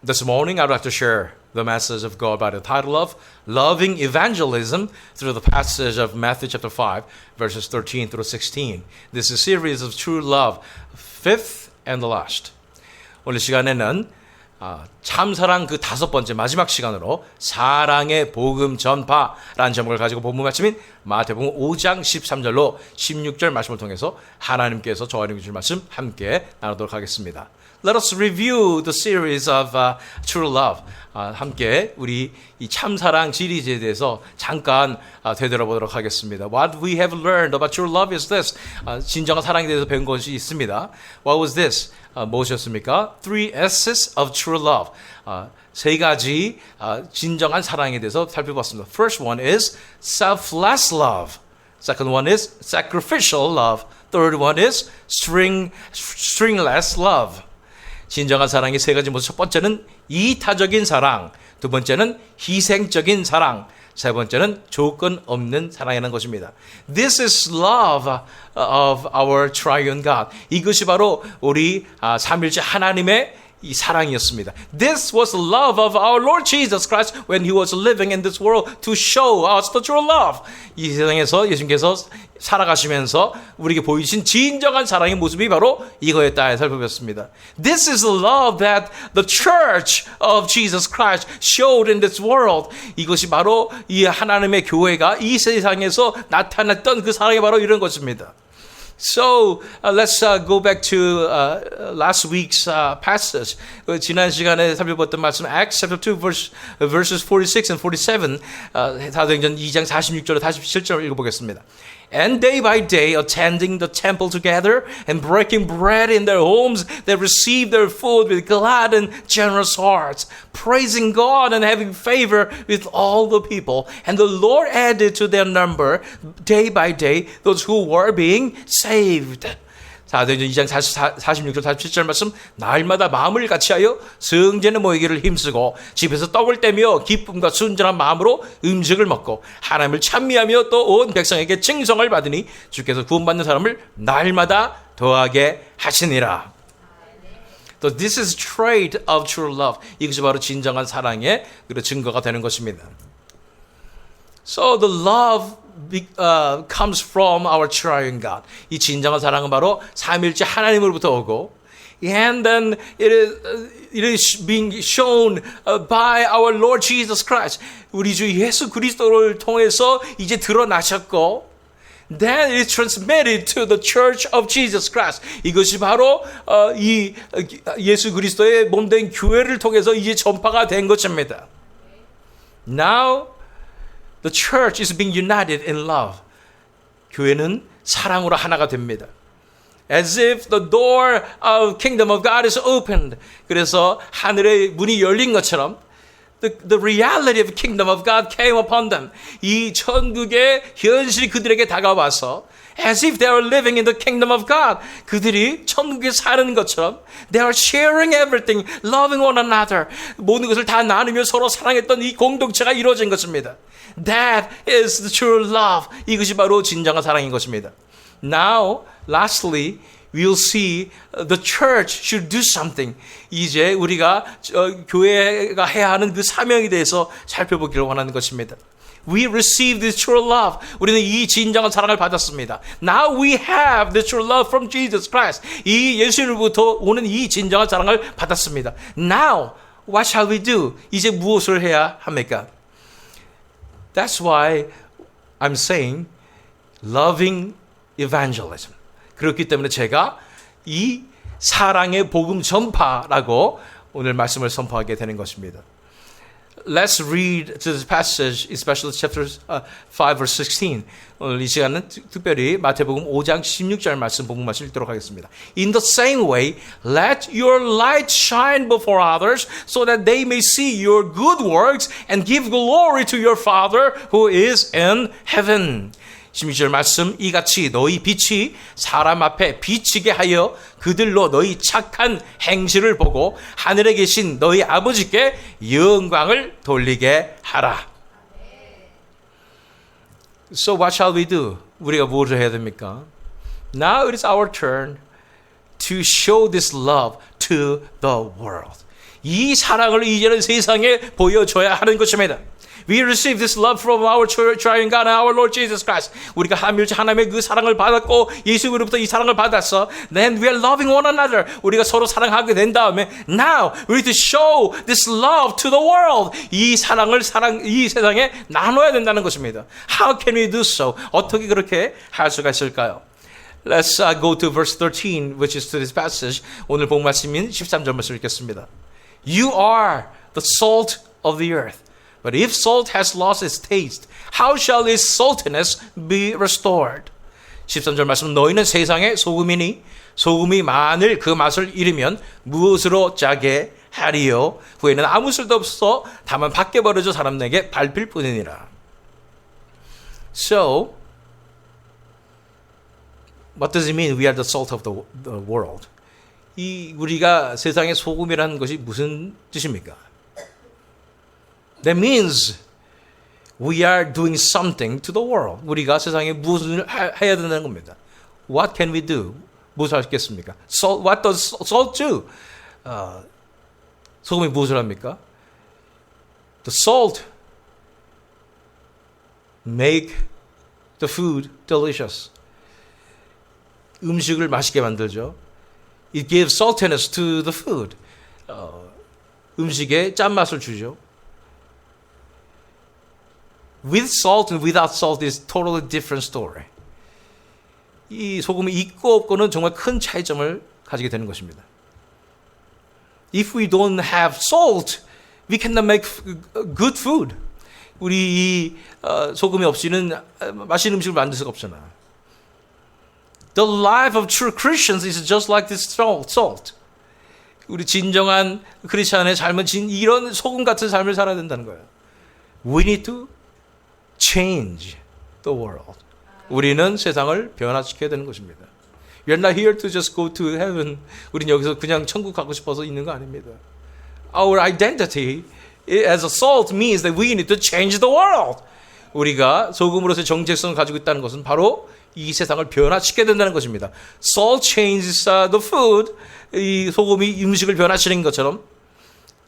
This morning I'd like to share the message of God by the title of Loving Evangelism through the passage of Matthew chapter 5, verses 13 through 16. This is a series of true love, fifth and the last. 오늘 시간에는 참사랑 그 다섯 번째 마지막 시간으로 사랑의 복음 전파라는 제목을 가지고 본문 말씀인 마태복음 5장 13절로 16절 말씀을 통해서 하나님께서 저와 여러분께 주실 말씀 함께 나누도록 하겠습니다. Let us review the series of True Love. 함께 우리 이 참사랑 시리즈에 대해서 잠깐 되돌아보도록 하겠습니다. What we have learned about true love is this. 진정한 사랑에 대해서 배운 것이 있습니다. What was this? 무엇이었습니까? Three S's of true love. 세 가지 진정한 사랑에 대해서 살펴봤습니다. First one is selfless love. Second one is sacrificial love. Third one is stringless love. 진정한 사랑의 세 가지 모습. 첫 번째는 이타적인 사랑, 두 번째는 희생적인 사랑, 세 번째는 조건 없는 사랑이라는 것입니다. This is love of our triune God. 이것이 바로 우리 삼일째 하나님의 이 사랑이었습니다. This was the love of our Lord Jesus Christ when He was living in this world to show us the true love. 이 세상에서 예수님께서 살아가시면서 우리에게 보이신 진정한 사랑의 모습이 바로 이거였다 살펴봤습니다. This is the love that the church of Jesus Christ showed in this world. 이것이 바로 이 하나님의 교회가 이 세상에서 나타냈던 그 사랑이 바로 이런 것입니다. So let's go back to last week's passage. 지난 시간에 살펴봤던 말씀 Acts chapter 2 verses 46 and 47. 사도행전 2장 46절로 47절 읽어보겠습니다. And day by day attending the temple together and breaking bread in their homes, they received their food with glad and generous hearts, praising God and having favor with all the people. And the Lord added to their number day by day those who were being saved. 사도행전 2장 46절 47절 말씀 날마다 마음을 같이하여 성전에 모이기를 힘쓰고 집에서 떡을 떼며 기쁨과 순전한 마음으로 음식을 먹고 하나님을 찬미하며 또 온 백성에게 칭송을 받으니 주께서 구원받는 사람을 날마다 더하게 하시니라. So this is trait of true love. 이것이 바로 진정한 사랑의 증거가 되는 것입니다. So the love comes from our triune God. 이 진정한 사랑은 바로 삼일째 하나님으로부터 오고, and then it is being shown by our Lord Jesus Christ. 우리 주 예수 그리스도를 통해서 이제 드러나셨고, then it is transmitted to the Church of Jesus Christ. 이것이 바로 이 예수 그리스도의 몸된 교회를 통해서 이제 전파가 된 것입니다. Now the church is being united in love. 교회는 사랑으로 하나가 됩니다. As if the door of kingdom of God is opened. 그래서 하늘의 문이 열린 것처럼 the reality of kingdom of God came upon them. 이 천국의 현실이 그들에게 다가와서 as if they are living in the kingdom of God. 그들이 천국에 사는 것처럼 they are sharing everything, loving one another. 모든 것을 다 나누며 서로 사랑했던 이 공동체가 이루어진 것입니다. That is the true love. 이것이 바로 진정한 사랑인 것입니다. Now, lastly, we'll see the church should do something. 이제 우리가 교회가 해야 하는 그 사명에 대해서 살펴보기를 원하는 것입니다. We received this true love. 우리는 이 진정한 사랑을 받았습니다. Now we have the true love from Jesus Christ. 이 예수님으로부터 오는 이 진정한 사랑을 받았습니다. Now, what shall we do? 이제 무엇을 해야 합니까? That's why I'm saying loving evangelism. 그렇기 때문에 제가 이 사랑의 복음 전파라고 오늘 말씀을 선포하게 되는 것입니다. Let's read this passage, especially chapter 5 verse 16. 오늘 이 시간은 특별히 마태복음 5장 16절 말씀 복음 말씀 읽도록 하겠습니다. In the same way, let your light shine before others so that they may see your good works and give glory to your Father who is in heaven. 16절 말씀 이같이 너희 빛이 사람 앞에 비치게 하여 그들로 너희 착한 행실을 보고 하늘에 계신 너희 아버지께 영광을 돌리게 하라. So what shall we do? 우리가 무엇을 해야 됩니까? Now it is our turn to show this love to the world. 이 사랑을 이제는 세상에 보여줘야 하는 것입니다. We receive this love from our triune God and our Lord Jesus Christ. 우리가 하나님의 그 사랑을 받았고 예수로부터 이 사랑을 받았어. Then we are loving one another. 우리가 서로 사랑하게 된 다음에 now we need to show this love to the world. 이 사랑을 이 세상에 나눠야 된다는 것입니다. How can we do so? 어떻게 그렇게 할 수가 있을까요? Let's go to verse 13, which is to this passage. 오늘 본 말씀인 13절 말씀 읽겠습니다. You are the salt of the earth. But if salt has lost its taste, how shall its saltiness be restored? 13절 말씀, 너희는 세상의 소금이니 소금이 만일 그 맛을 잃으면 무엇으로 짜게 하리요? 후에는 아무 쓸도 없어 다만 밖에 버려져 사람에게 밟힐 뿐이니라. So, what does it mean? We are the salt of the world. 우리가 세상의 소금이라는 것이 무슨 뜻입니까? That means we are doing something to the world. 우리가 세상에 무엇을 해야 된다는 겁니다. What can we do? 무엇을 하겠습니까? Salt, what does salt do? 소금이 무엇을 합니까? The salt make the food delicious. 음식을 맛있게 만들죠. It gives saltiness to the food. 음식에 짠맛을 주죠. With salt and without salt is totally different story. 이 소금이 있고 없고는 정말 큰 차이점을 가지게 되는 것입니다. If we don't have salt, we cannot make good food. 우리 이 소금이 없이는 맛있는 음식을 만들 수가 없잖아. The life of true Christians is just like this salt. 우리 진정한 크리스천의 삶은 이런 소금 같은 삶을 살아야 된다는 거예요. We need to change the world. 우리는 세상을 변화시켜야 되는 것입니다. You're not here to just go to heaven. 우리는 여기서 그냥 천국 가고 싶어서 있는 거 아닙니다. Our identity as a salt means that we need to change the world. 우리가 소금으로서의 정체성을 가지고 있다는 것은 바로 이 세상을 변화시켜야 된다는 것입니다. Salt changes the food. 이 소금이 음식을 변화시키는 것처럼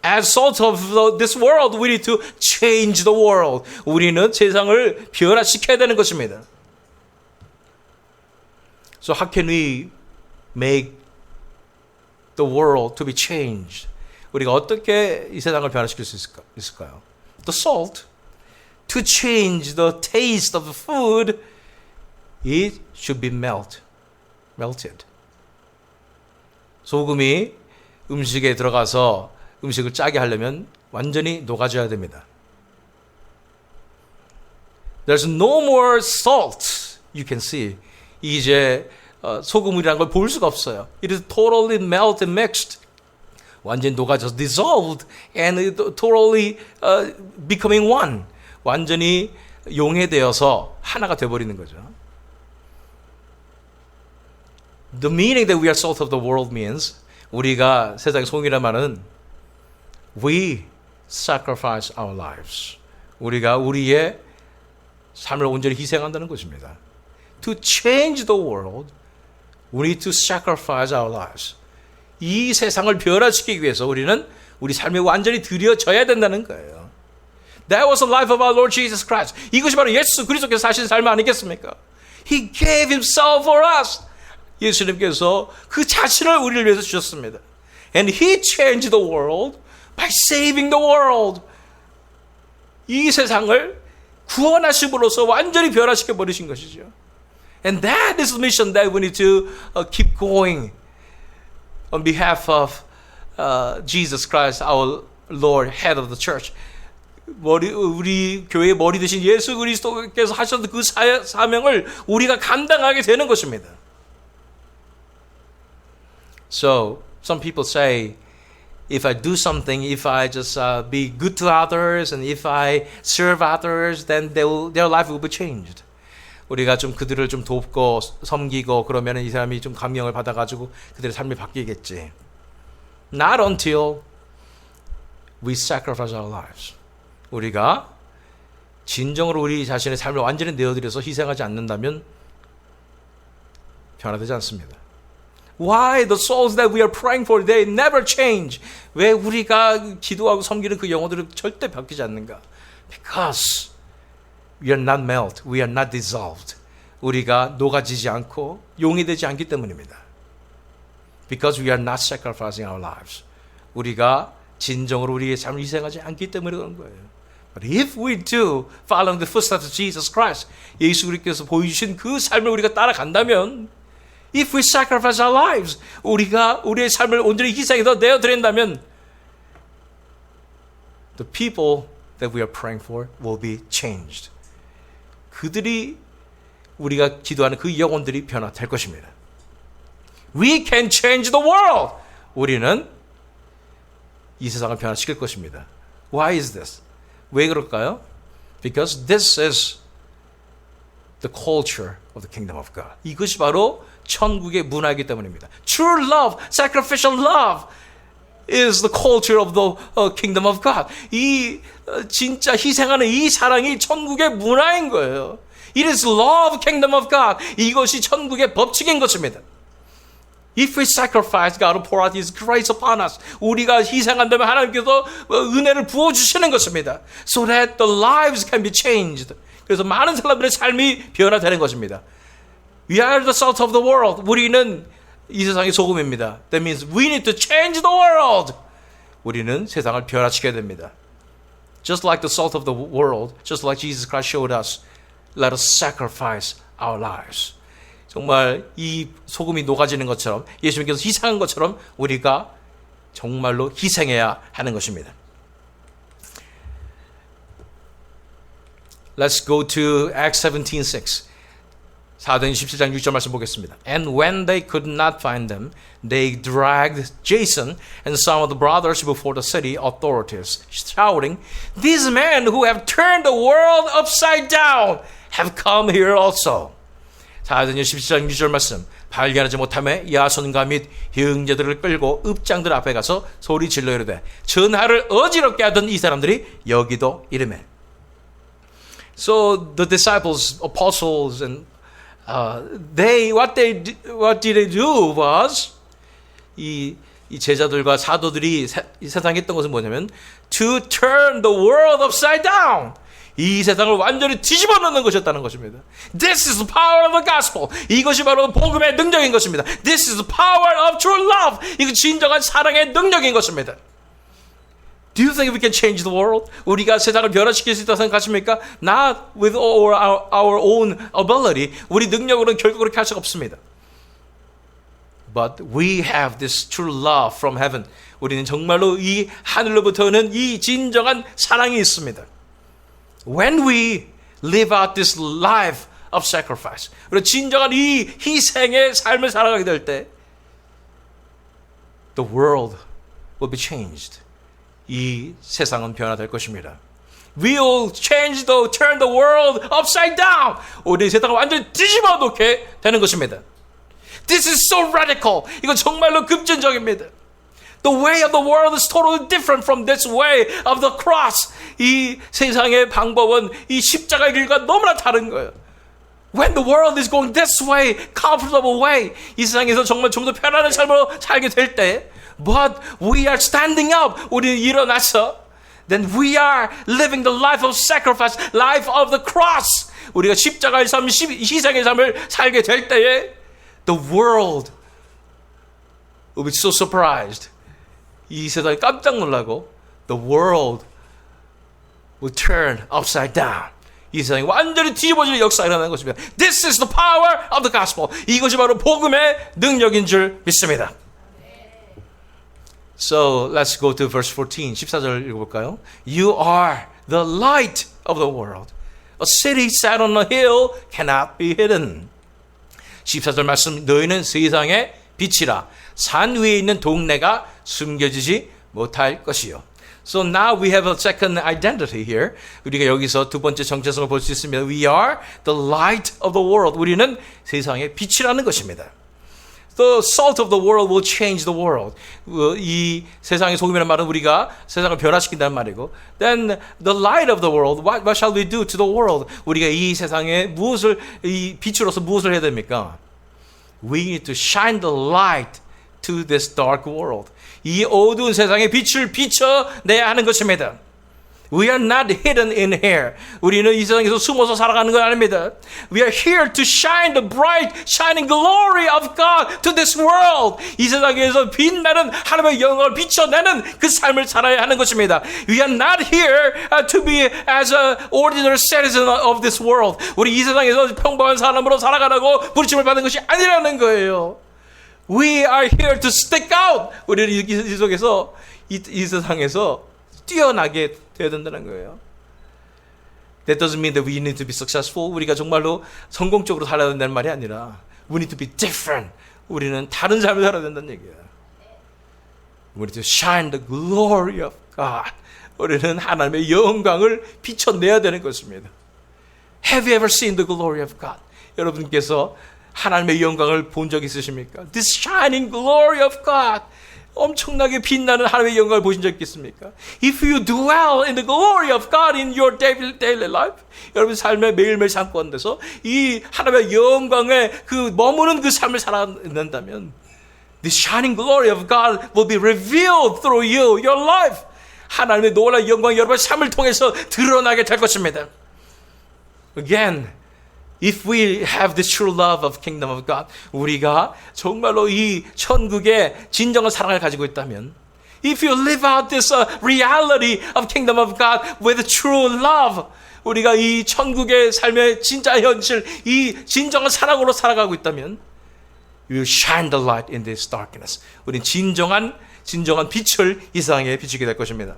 As salt of this world, we need to change the world. 우리는 세상을 변화시켜야 되는 것입니다. So how can we make the world to be changed? 우리가 어떻게 이 세상을 변화시킬 수 있을까요? The salt, to change the taste of the food, it should be melted. 소금이 음식에 들어가서 음식을 짜게 하려면 완전히 녹아져야 됩니다. There's no more salt you can see. 이제 소금이라는 걸 볼 수가 없어요. It is totally melted and mixed. 완전히 녹아져서 dissolved and totally becoming one. 완전히 용해되어서 하나가 되어버리는 거죠. The meaning that we are salt of the world means 우리가 세상의 소금이라는 말은 We sacrifice our lives. 우리가 우리의 삶을 온전히 희생한다는 것입니다. To change the world, we need to sacrifice our lives. 이 세상을 변화시키기 위해서 우리는 우리 삶이 완전히 드려져야 된다는 거예요. That was the life of our Lord Jesus Christ. 이것이 바로 예수 그리스도께서 사신 삶 아니겠습니까? He gave himself for us. 예수님께서 그 자신을 우리를 위해서 주셨습니다. And he changed the world by saving the world. 이 세상을 구원하심으로써 완전히 변화시켜 버리신 것이죠. And that is the mission that we need to keep going on behalf of Jesus Christ, our Lord, head of the church. 우리 교회의 머리 되신 예수 그리스도께서 하셨던 그 사명을 우리가 감당하게 되는 것입니다. So, some people say, if I do something, if I just be good to others, and if I serve others, then their life will be changed. 우리가 좀 그들을 좀 돕고 섬기고 그러면 이 사람이 좀 감명을 받아가지고 그들의 삶이 바뀌겠지. Not until we sacrifice our lives. 우리가 진정으로 우리 자신의 삶을 완전히 내어드려서 희생하지 않는다면 변화되지 않습니다. Why the souls that we are praying for, they never change? 왜 우리가 기도하고 섬기는 그 영혼들은 절대 바뀌지 않는가? Because we are not melt, we are not dissolved. 우리가 녹아지지 않고 용이 되지 않기 때문입니다. Because we are not sacrificing our lives. 우리가 진정으로 우리의 삶을 희생하지 않기 때문에 그런 거예요. But if we do follow the footsteps of Jesus Christ, 예수 그리스도께서 보여주신 그 삶을 우리가 따라간다면, if we sacrifice our lives, 우리가 우리의 삶을 온전히 희생해서 내어드린다면, the people that we are praying for will be changed. 그들이 우리가 기도하는 그 영혼들이 변화될 것입니다. We can change the world. 우리는 이 세상을 변화시킬 것입니다. Why is this? 왜 그럴까요? Because this is the culture of the kingdom of God. 이것이 바로 천국의 문화이기 때문입니다. True love, sacrificial love is the culture of the kingdom of God. 이 진짜 희생하는 이 사랑이 천국의 문화인 거예요. It is love, kingdom of God. 이것이 천국의 법칙인 것입니다. If we sacrifice, God will pour out His grace upon us. 우리가 희생한다면 하나님께서 은혜를 부어주시는 것입니다. So that the lives can be changed. 그래서 많은 사람들의 삶이 변화되는 것입니다. We are the salt of the world. 우리는 이 세상의 소금입니다. That means we need to change the world. 우리는 세상을 변화시켜야 됩니다. Just like the salt of the world, just like Jesus Christ showed us, let us sacrifice our lives. 정말 이 소금이 녹아지는 것처럼 예수님께서 희생한 것처럼 우리가 정말로 희생해야 하는 것입니다. Let's go to Acts 17:6. 사도행 17장 6절 말씀 보겠습니다. And when they could not find them, they dragged Jason and some of the brothers before the city authorities, shouting, These men who have turned the world upside down have come here also. 사도행 17장 6절 말씀. 발견하지 못하며 야손과 및 형제들을 끌고 읍장들 앞에 가서 소리 질러 이르되 전하를 어지럽게 하던 이 사람들이 여기도 이르매. So the disciples, apostles, and what did they do was 이 제자들과 사도들이 이 세상에 했던 것은 뭐냐면 to turn the world upside down. 이 세상을 완전히 뒤집어 놓는 것이었다는 것입니다. This is the power of the gospel. 이것이 바로 복음의 능력인 것입니다. This is the power of true love. 이거 진정한 사랑의 능력인 것입니다. Do you think we can change the world? 우리가 세상을 변화시킬 수 있다고 생각하십니까? Not with our own ability. 우리 능력으로는 결국 그렇게 할 수가 없습니다. But we have this true love from heaven. 우리는 정말로 이 하늘로부터는 이 진정한 사랑이 있습니다. When we live out this life of sacrifice, 우리 진정한 이 희생의 삶을 살아가게 될 때, the world will be changed. 이 세상은 변화될 것입니다. We will turn the world upside down. 우리 세상을 완전히 뒤집어 놓게 되는 것입니다. This is so radical. 이건 정말로 급진적입니다. The way of the world is totally different from this way of the cross. 이 세상의 방법은 이 십자가의 길과 너무나 다른 거예요. When the world is going this way, comfortable way, 이 세상에서 정말 좀 더 편안한 삶으로 살게 될 때, but we are standing up, 우리는 일어나서, then we are living the life of sacrifice, life of the cross. 우리가 십자가의 삶, 희생의 삶을 살게 될 때에, the world will be so surprised. 이 세상이 깜짝 놀라고 the world will turn upside down. 이 세상이 완전히 뒤집어지는 역사가 일어나는 것입니다. This is the power of the gospel. 이것이 바로 복음의 능력인 줄 믿습니다. So let's go to verse 14. 14절 읽어볼까요? You are the light of the world. A city set on a hill cannot be hidden. 14절 말씀, 너희는 세상의 빛이라. 산 위에 있는 동네가 숨겨지지 못할 것이요. So now we have a second identity here. 우리가 여기서 두 번째 정체성을 볼 수 있습니다. We are the light of the world. 우리는 세상의 빛이라는 것입니다. The salt of the world will change the world. 이 세상의 소금이라는 말은 우리가 세상을 변화시킨다는 말이고, then the light of the world, what shall we do to the world? 우리가 이 세상에 무엇을, 이 빛으로서 무엇을 해야 됩니까? We need to shine the light to this dark world. 이 어두운 세상에 빛을 비춰내야 하는 것입니다. We are not hidden in here. 우리는 이 세상에서 숨어서 살아가는 건 아닙니다. We are here to shine the bright, shining glory of God to this world. 이 세상에서 빛나는 하나님의 영광을 비춰내는 그 삶을 살아야 하는 것입니다. We are not here to be as an ordinary citizen of this world. 우리 이 세상에서 평범한 사람으로 살아가라고 부르심을 받은 것이 아니라는 거예요. We are here to stick out. 우리는 이 속에서 이 세상에서 뛰어나게 되어야 된다는 거예요. That doesn't mean that we need to be successful. 우리가 정말로 성공적으로 살아야 된다는 말이 아니라 we need to be different. 우리는 다른 삶을 살아야 된다는 얘기예요. We need to shine the glory of God. 우리는 하나님의 영광을 비춰내야 되는 것입니다. Have you ever seen the glory of God? 여러분께서 하나님의 영광을 본 적 있으십니까? This shining glory of God. 엄청나게 빛나는 하나님의 영광을 보신 적 있습니까? If you dwell in the glory of God in your daily life, 여러분 삶의 매일매일 삶 가운데서 이 하나님의 영광에 그 머무는 그 삶을 살아낸다면, the shining glory of God will be revealed through you, your life. 하나님의 놀라운 영광이 여러분의 삶을 통해서 드러나게 될 것입니다. Again, if we have the true love of kingdom of God, 우리가 정말로 이 천국의 진정한 사랑을 가지고 있다면, if you live out this reality of kingdom of God with true love, 우리가 이 천국의 삶의 진짜 현실, 이 진정한 사랑으로 살아가고 있다면, you will shine the light in this darkness. 우린 진정한 빛을 이 세상에 비추게 될 것입니다.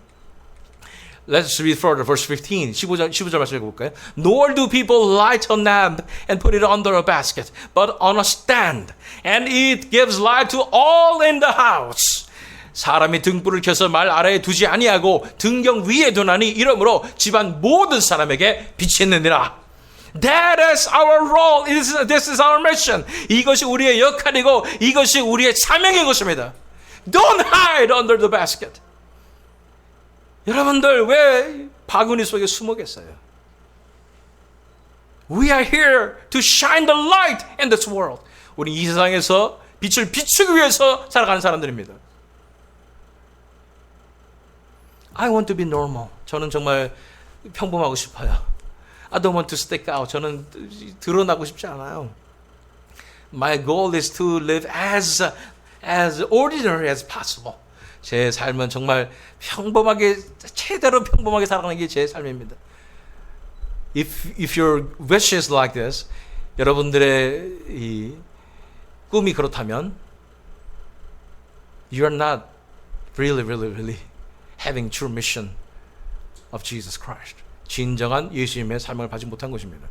Let's read further, verse 15. 15절 말씀 읽어볼까요? Nor do people light a lamp and put it under a basket, but on a stand, and it gives light to all in the house. 사람이 등불을 켜서 말 아래에 두지 아니하고 등경 위에 두나니 이러므로 집안 모든 사람에게 비치느니라. That is our role. This is our mission. 이것이 우리의 역할이고 이것이 우리의 사명인 것입니다. Don't hide under the basket. 여러분들 왜 바구니 속에 숨어겠어요? We are here to shine the light in this world. 우리 이 세상에서 빛을 비추기 위해서 살아가는 사람들입니다. I want to be normal. 저는 정말 평범하고 싶어요. I don't want to stick out. 저는 드러나고 싶지 않아요. My goal is to live as ordinary as possible. 제 삶은 정말 평범하게, 최대로 평범하게 살아가는 게 제 삶입니다. If your wish is like this, 여러분들의 이 꿈이 그렇다면, you are not really having true mission of Jesus Christ. 진정한 예수님의 삶을 받지 못한 것입니다.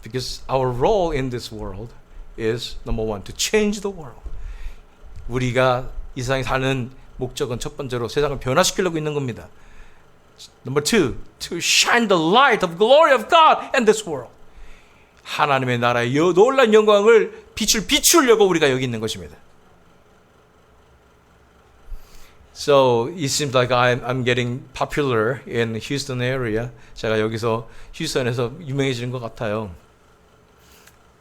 Because our role in this world is number one, to change the world. 우리가 이 세상에 사는 목적은 첫 번째로 세상을 변화시키려고 있는 겁니다. Number two, to shine the light of glory of God in this world. 하나님의 나라의 놀라운 영광을 빛을 비추려고 우리가 여기 있는 것입니다. So it seems like I'm getting popular in Houston area. 제가 여기서 휴스턴에서 유명해지는 것 같아요.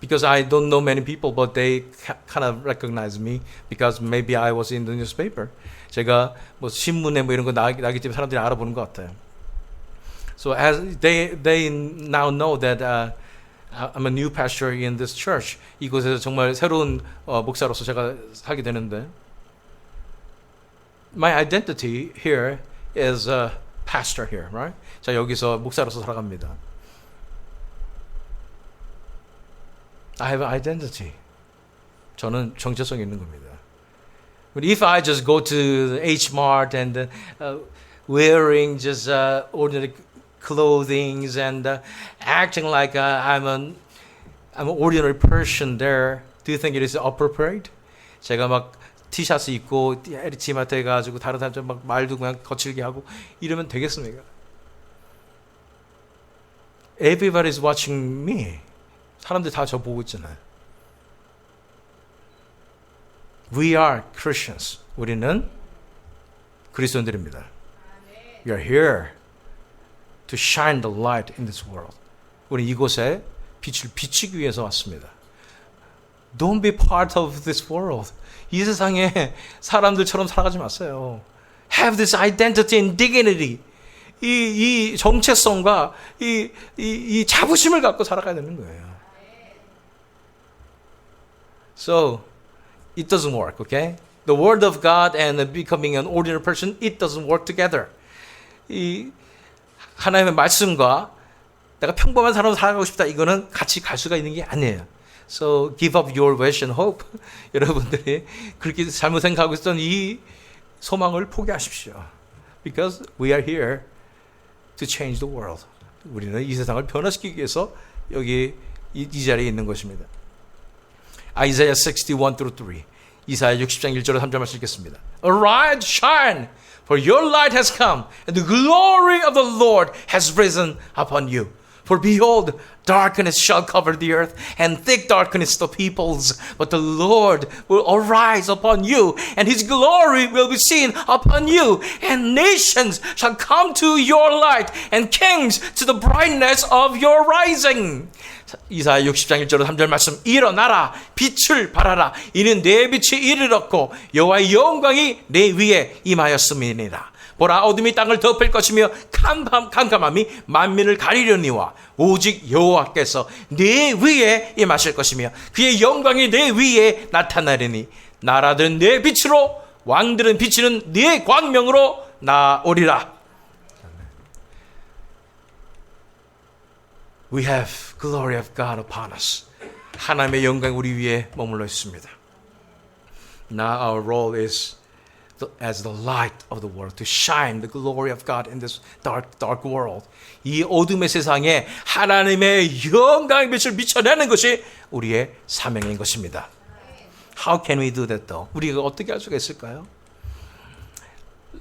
Because I don't know many people, but they kind of recognize me because maybe I was in the newspaper. 제가 뭐 신문에 뭐 이런 거 나기 때문에 사람들이 알아보는 것 같아요. So as they now know that I'm a new pastor in this church. 이곳에서 정말 새로운 목사로서 제가 살게 되는데, my identity here is a pastor here, right? 자, 여기서 목사로서 살아갑니다. I have an identity. 저는 정체성이 있는 겁니다. But if I just go to H Mart and wearing just ordinary clothing and acting like I'm an ordinary person there, do you think it is appropriate? 제가 막 티셔츠 입고 에리치마트 해가지고 다른 사람들 막 말도 그냥 거칠게 하고 이러면 되겠습니까? Everybody is watching me. 사람들이 다 저 보고 있잖아요. We are Christians. 우리는 그리스도인들입니다. We are here to shine the light in this world. 우리 이곳에 빛을 비추기 위해서 왔습니다. Don't be part of this world. 이 세상에 사람들처럼 살아가지 마세요. Have this identity and dignity. 이 정체성과 이 자부심을 갖고 살아가야 되는 거예요. So, it doesn't work, okay? The word of God and becoming an ordinary person, it doesn't work together. 이 하나님의 말씀과 내가 평범한 사람으로 살아가고 싶다. 이거는 같이 갈 수가 있는 게 아니에요. So, give up your wish and hope. 여러분들이 그렇게 잘못 생각하고 있던 이 소망을 포기하십시오. Because we are here to change the world. 우리는 이 세상을 변화시키기 위해서 여기 이 자리에 있는 것입니다. Isaiah 61-3. 이사야 60장 1절로 3절 말씀 읽겠습니다. Arise, shine, for your light has come, and the glory of the Lord has risen upon you. For behold, darkness shall cover the earth, and thick darkness the peoples. But the Lord will arise upon you, and his glory will be seen upon you. And nations shall come to your light, and kings to the brightness of your rising. 이사야 60장 1절 3절 말씀. 일어나라, 빛을 발하라. 이는 내 빛이 이르렀고 여호와의 영광이 내 위에 임하였음이니라. 보라, 어둠이 땅을 덮을 것이며 캄캄함이 만민을 가리려니와 오직 여호와께서 내 위에 임하실 것이며 그의 영광이 내 위에 나타나리니 나라들은 내 빛으로 왕들은 비치는 네 광명으로 나오리라. We have glory of God upon us. 하나님의 영광이 우리 위에 머물러 있습니다. Now our role is as the light of the world, to shine the glory of God in this dark world. 이 어둠의 세상에 하나님의 영광의 빛을 비춰내는 것이 우리의 사명인 것입니다. How can we do that though? 우리가 어떻게 할 수가 있을까요?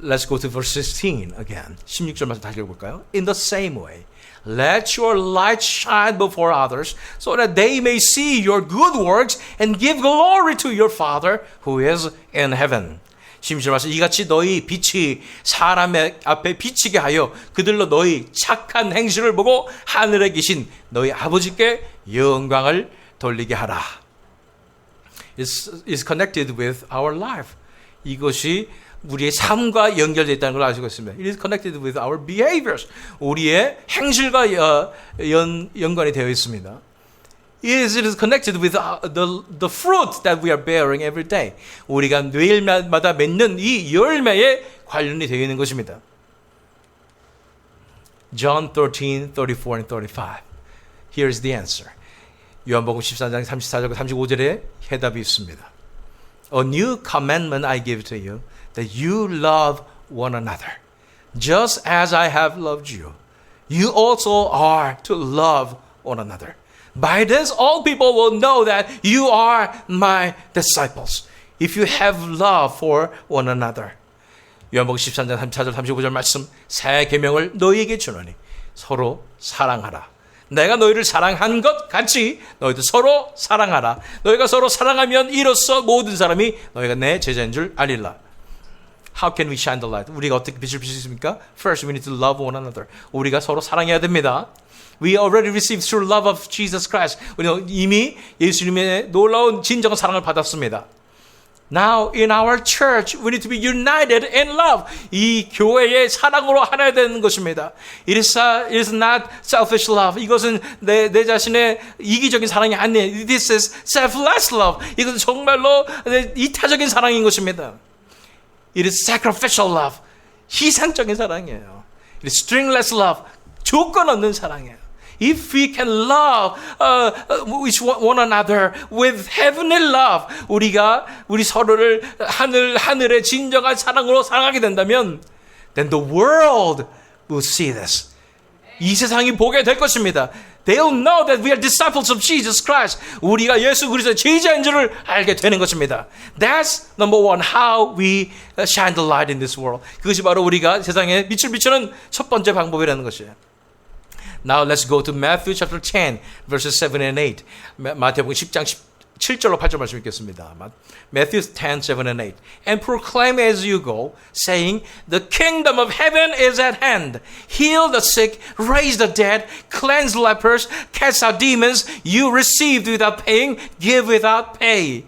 Let's go to verse 16 again. 16절 말씀 다시 읽어볼까요? In the same way, let your light shine before others, so that they may see your good works and give glory to your Father who is in heaven. 16절 말씀, 이같이 너희 빛이 사람의 앞에 비치게 하여 그들로 너희 착한 행실을 보고 하늘에 계신 너희 아버지께 영광을 돌리게 하라. It's connected with our life. 이것이 우리의 삶과 연결되어 있다는 걸 알고 있습니다. It is connected with our behaviors. 우리의 행실과 연관이 되어 있습니다. It is connected with the fruit that we are bearing every day. 우리가 매일마다 맺는 이 열매에 관련이 되어 있는 것입니다. John 13:34 and 35. Here is the answer. 요한복음 14장 34절 35절에 해답이 있습니다. A new commandment I give to you, that you love one another. Just as I have loved you, you also are to love one another. By this, all people will know that you are my disciples, if you have love for one another. 요한복음 13장 34절 35절 말씀, 새 계명을 너희에게 주노니 서로 사랑하라. 내가 너희를 사랑한 것 같이 너희도 서로 사랑하라. 너희가 서로 사랑하면 이로써 모든 사람이 너희가 내 제자인 줄 알리라. How can we shine the light? 우리가 어떻게 빛을 비출 수 있습니까? First, we need to love one another. 우리가 서로 사랑해야 됩니다. We already received through love of Jesus Christ. 우리는 이미 예수님의 놀라운 진정한 사랑을 받았습니다. Now in our church, we need to be united in love. 이 교회의 사랑으로 하나 되는 것입니다. It is not selfish love. 이것은 내 자신의 이기적인 사랑이 아니에요. This is selfless love. 이것은 정말로 이타적인 사랑인 것입니다. It is sacrificial love. 희생적인 사랑이에요. It is stringless love. 조건 없는 사랑이에요. If we can love one another with heavenly love, 우리 서로를 하늘의 진정한 사랑으로 사랑하게 된다면, then the world will see this. 이 세상이 보게 될 것입니다. They'll know that we are disciples of Jesus Christ. 우리가 예수 그리스도의 제자인 줄을 알게 되는 것입니다. That's number one, how we shine the light in this world. 그것이 바로 우리가 세상에 빛을 비추는 첫 번째 방법이라는 것이에요. Now let's go to Matthew chapter 10, verses 7 and 8. 마태복음 10장 7절로 8절 말씀 읽겠습니다. Matthew 10, 7 and 8. And proclaim as you go, saying, The kingdom of heaven is at hand. Heal the sick, raise the dead, cleanse lepers, cast out demons. You received without paying, give without pay.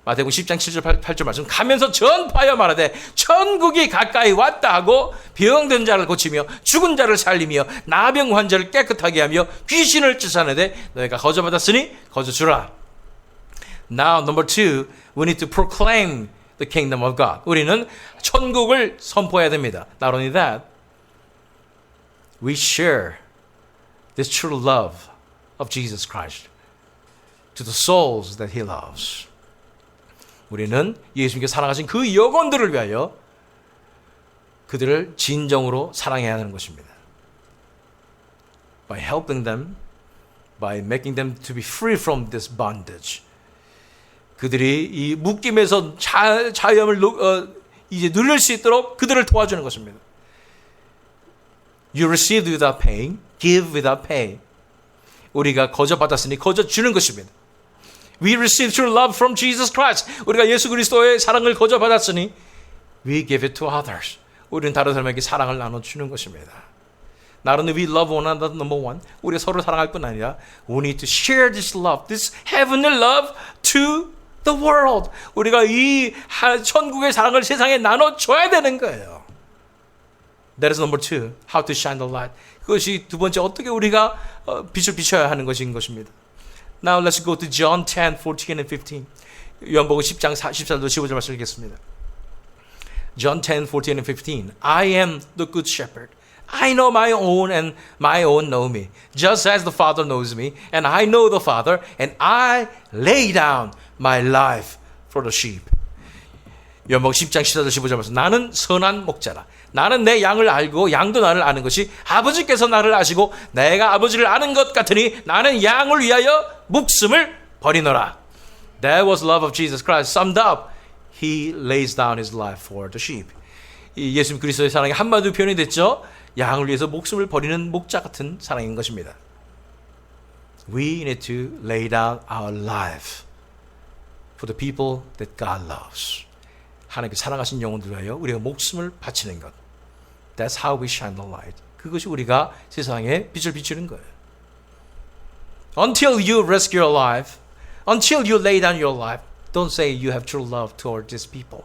마태복음 10장 7절 8절 말씀. 가면서 전파하여 말하되 천국이 가까이 왔다 하고 병든 자를 고치며 죽은 자를 살리며 나병 환자를 깨끗하게 하며 귀신을 쫓아내되 너희가 거저 받았으니 거저 주라. Now, number 2, we need to proclaim the kingdom of God. 우리는 천국을 선포해야 됩니다. Not only that, we share this true love of Jesus Christ to the souls that He loves. 우리는 예수님께 사랑하신 그 영혼들을 위하여 그들을 진정으로 사랑해야 하는 것입니다. By helping them, by making them to be free from this bondage. 그들이 이 묶임에서 자유함을 이제 누릴 수 있도록 그들을 도와주는 것입니다. You received without paying, give without pay. 우리가 거저 받았으니 거저 주는 것입니다. We received true love from Jesus Christ. 우리가 예수 그리스도의 사랑을 거저 받았으니 we give it to others. 우리는 다른 사람에게 사랑을 나눠주는 것입니다. Not only we love one another, number one. 우리가 서로 사랑할 뿐 아니라 we need to share this love, this heavenly love to the world. 우리가 이 천국의 사랑을 세상에 나눠줘야 되는 거예요. That is number 2. How to shine the light. 그것이 두 번째 어떻게 우리가 빛을 비춰야 하는 것인 것입니다. Now let's go to John 10, 14 and 15. 요한복음 10장 14절 15절 말씀 읽겠습니다. John 10, 14 and 15. I am the good shepherd. I know my own and my own know me. Just as the Father knows me and I know the Father and I lay down my life for the sheep. 요한복음 10장 14절 15절 말씀. 나는 선한 목자라. 나는 내 양을 알고 양도 나를 아는 것이 아버지께서 나를 아시고 내가 아버지를 아는 것 같으니 나는 양을 위하여 목숨을 버리노라. That was love of Jesus Christ summed up. He lays down his life for the sheep. 이 예수 그리스도의 사랑이 한마디로 표현이 됐죠. 양을 위해서 목숨을 버리는 목자 같은 사랑인 것입니다. We need to lay down our life for the people that God loves. 하나님께 사랑하신 영혼들 위하여 우리가 목숨을 바치는 것. That's how we shine the light. 그것이 우리가 세상에 빛을 비추는 거예요. Until you rescue your life, until you lay down your life, don't say you have true love toward these people.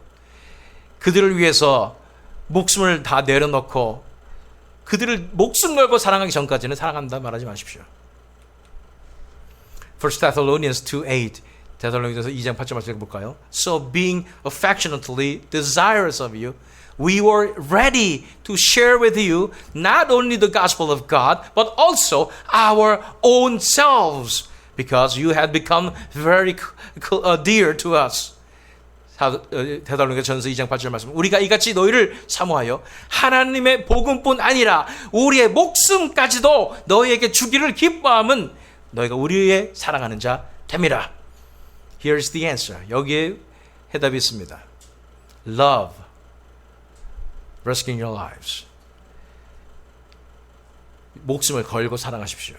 그들을 위해서 목숨을 다 내려놓고 그들을 목숨 걸고 사랑하기 전까지는 사랑한다 말하지 마십시오. 1 Thessalonians 2:8 데살로니가서 2장 8절 말씀 볼까요? So being affectionately desirous of you, we were ready to share with you not only the gospel of God, but also our own selves, because you had become very dear to us. 데살로니가 전서 2장 8절 말씀. 우리가 이같이 너희를 사모하여 하나님의 복음뿐 아니라 우리의 목숨까지도 너희에게 주기를 기뻐함은 너희가 우리의 사랑하는 자 됨이라. Here's the answer. 여기에 해답이 있습니다. Love, risking your lives. 목숨을 걸고 사랑하십시오.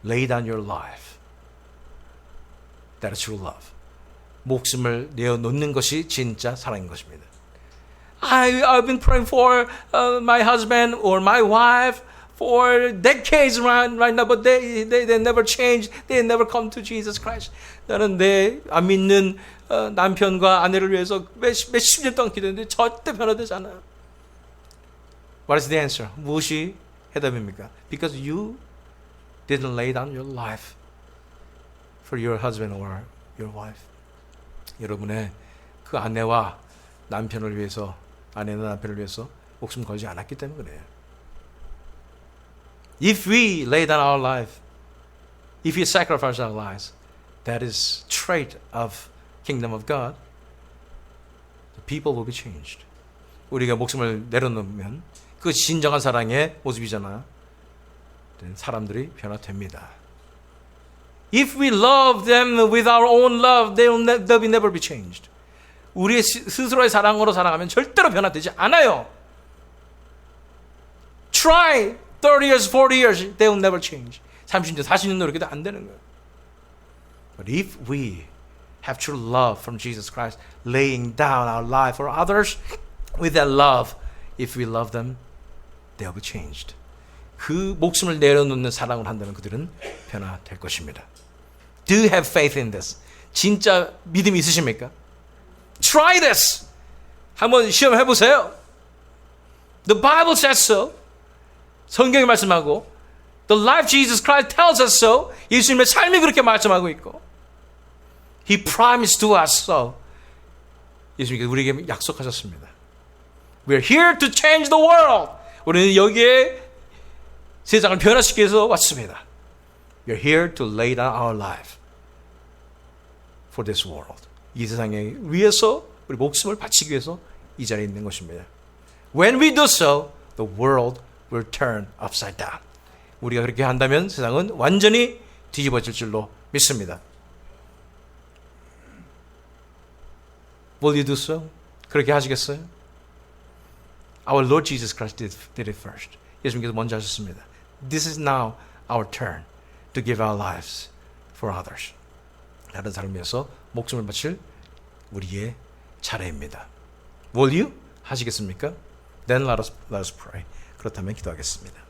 Lay down your life. That is true love. 목숨을 내어놓는 것이 진짜 사랑인 것입니다. I've been praying for my husband or my wife for decades right now, but they never change. They never come to Jesus Christ. 나는 내 안 믿는 남편과 아내를 위해서 몇십 년 동안 기도했는데 절대 변화되지 않아요. What is the answer? 무엇이 해답입니까? Because you didn't lay down your life for your husband or your wife. 여러분의 그 아내와 남편을 위해서, 아내나 남편을 위해서 목숨 걸지 않았기 때문에 그래요. If we lay down our life, if we sacrifice our lives, that is trait of kingdom of God. The people will be changed. 우리가 목숨을 내려놓으면 그 진정한 사랑의 모습이잖아요. 사람들이 변화됩니다. If we love them with our own love, they will never be changed. 우리의 스스로의 사랑으로 사랑하면 절대로 변화되지 않아요. Try 30 years, 40 years, they will never change. 30년, 40년 노력해도 안 되는 거예요. But if we have true love from Jesus Christ, laying down our life for others, with that love, if we love them, they'll be changed. 그 목숨을 내려놓는 사랑을 한다면 그들은 변화될 것입니다. Do you have faith in this? 진짜 믿음이 있으십니까? Try this. 한번 시험해 보세요. The Bible says so. 성경이 말씀하고 The life Jesus Christ tells us so. 예수님의 삶이 그렇게 말씀하고 있고 He promised to us so. 예수님께서 우리에게 약속하셨습니다. We're here to change the world. 우리는 여기에 세상을 변화시키기 위해서 왔습니다. We're here to lay down our life for this world. 이 세상에 위해서 우리 목숨을 바치기 위해서 이 자리에 있는 것입니다. When we do so, the world will turn upside down. 우리가 그렇게 한다면 세상은 완전히 뒤집어질 줄로 믿습니다. Will you do so? 그렇게 하시겠어요? Our Lord Jesus Christ did it first. 예수님께서 먼저 하셨습니다. This is now our turn to give our lives for others. 다른 사람을 위해서 목숨을 바칠 우리의 차례입니다. Will you? 하시겠습니까? Then let us pray. 그렇다면 기도하겠습니다.